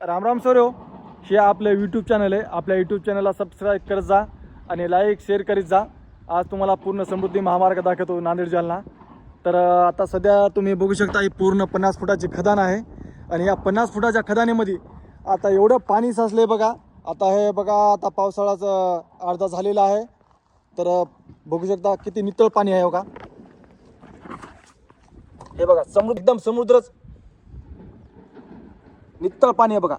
Ram Ram sir हो. हे आपलं यूट्यूब चॅनल आहे. आपल्या यूट्यूब चॅनलला सबस्क्राईब करत जा आणि लाईक शेअर करीत जा. आज तुम्हाला पूर्ण समृद्धी महामार्ग दाखवतो नांदेड जालना. तर आता सध्या तुम्ही बघू शकता ही पूर्ण 50 फुटाची खदान आहे आणि या 50 फुटाच्या खदानीमध्ये आता एवढं पाणी साचले बघा. आता हे बघा, आता पावसाळ्याचा अर्धा झालेला आहे. तर बघू शकता किती नितळ पाणी आहे बघा. हे बघा एकदम समुद्रच नितळ पाणी आहे बघा.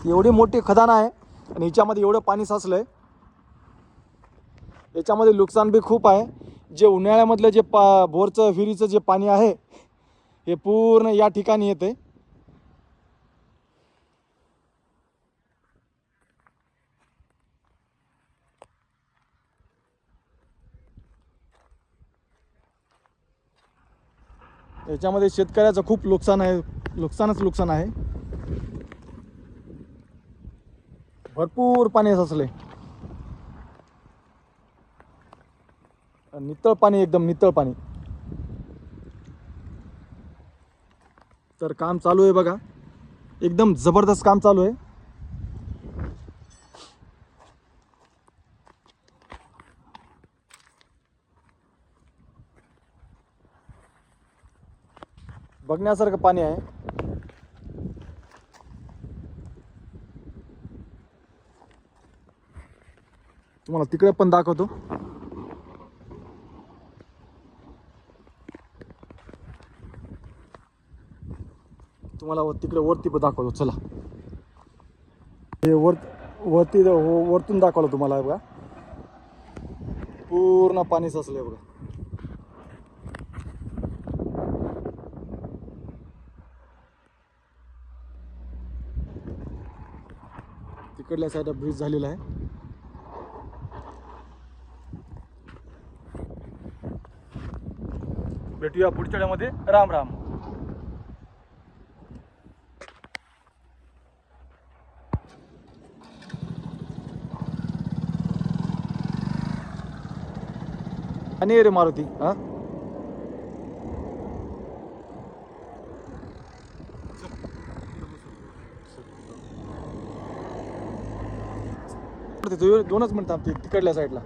एवढी मोठी खदान आहे आणि हिच्यामध्ये एवढं पाणी साचलंय. याच्यामध्ये नुकसान बी खूप आहे. जे उन्हाळ्यामधलं जे बोरचं विहिरीचं जे पाणी आहे हे पूर्ण या ठिकाणी येते. याच्यामध्ये शेतकऱ्याचं खूप नुकसान आहे, नुकसान आहे. भरपूर पाणी साचले. नितळ पाणी, एकदम नितळ पाणी. तर काम चालू आहे बघा, एकदम जबरदस्त काम चालू आहे. बघण्यासारखं पाणी आहे. तुम्हाला तिकडे पण दाखवतो. तुम्हाला तिकडे वरती पण दाखवतो. चला, हे वरतून दाखवलं तुम्हाला बघा. पूर्ण पाणी साचलंय बघा. तिकडल्या साईडला ब्रिज झालेला आहे. भेटूया पुढच्या वेळेमध्ये. राम राम. आणि रे मारुती, हा दोनच मिनिटं तिकडल्या साईडला.